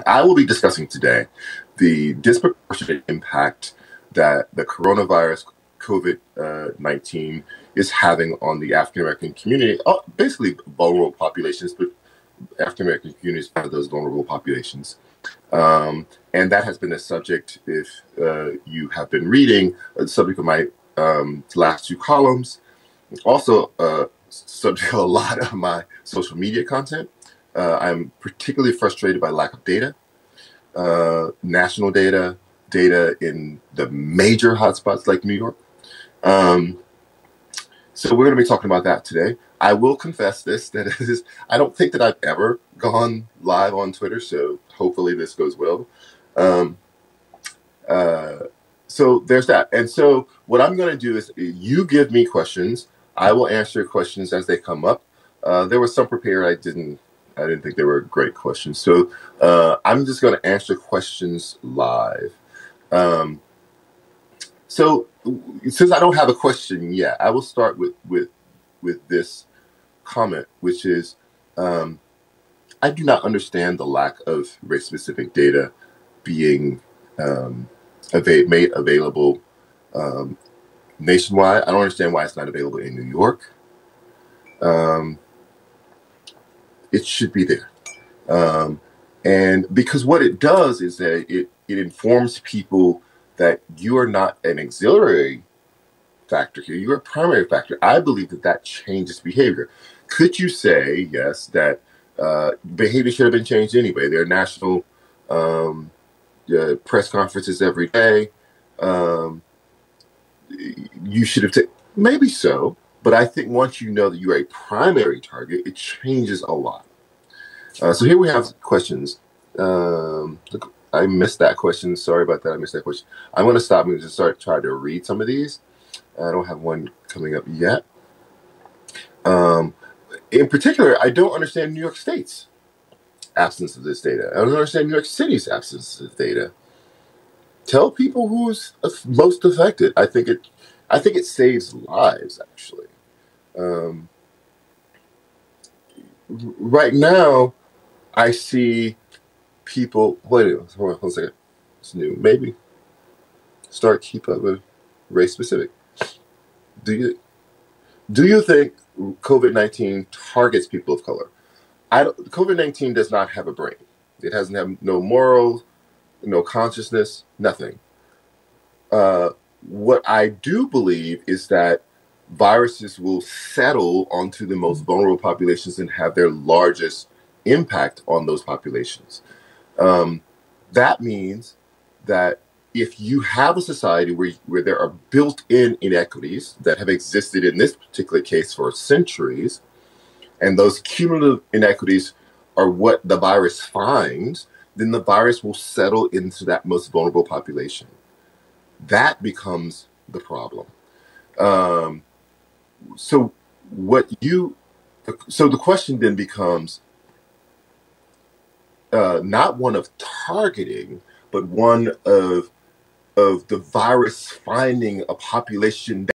I will be discussing today the disproportionate impact that the coronavirus COVID-19 is having on the African American community, basically vulnerable populations, but African American communities are those vulnerable populations. And that has been a subject, if you have been reading, the subject of my last two columns. Also, subject of a lot of my social media content. I'm particularly frustrated by lack of data, national data, data in the major hotspots like New York. So we're going to be talking about that today. I will confess this, that I don't think that I've ever gone live on Twitter, so hopefully this goes well. So there's that. And so what I'm going to do is you give me questions. I will answer questions as they come up. There were some prepared. I didn't think they were great questions. So I'm just going to answer questions live. So since I don't have a question yet, I will start with this comment, which is I do not understand the lack of race-specific data being made available nationwide. I don't understand why it's not available in New York. It should be there. And because what it does is that it informs people that you are not an auxiliary factor here, you're a primary factor. I believe that changes behavior. Could you say, yes, that behavior should have been changed anyway? There are national press conferences every day. You should have taken, maybe so, but I think once you know that you're a primary target, it changes a lot. So here we have questions. I missed that question. Sorry about that. I missed that question. I'm going to stop and just try to read some of these. I don't have one coming up yet. In particular, I don't understand New York State's absence of this data. I don't understand New York City's absence of data. Tell people who's most affected. I think it saves lives, actually. Right now, I see people. Wait, hold on a second. It's new. Maybe keep up with race specific. Do you think COVID-19 targets people of color? COVID-19 does not have a brain. It doesn't have no morals, no consciousness, nothing. What I do believe is that viruses will settle onto the most vulnerable populations and have their largest impact on those populations. That means that if you have a society where there are built-in inequities that have existed in this particular case for centuries, and those cumulative inequities are what the virus finds, then the virus will settle into that most vulnerable population. That becomes the problem. So the question then becomes not one of targeting, but one of the virus finding a population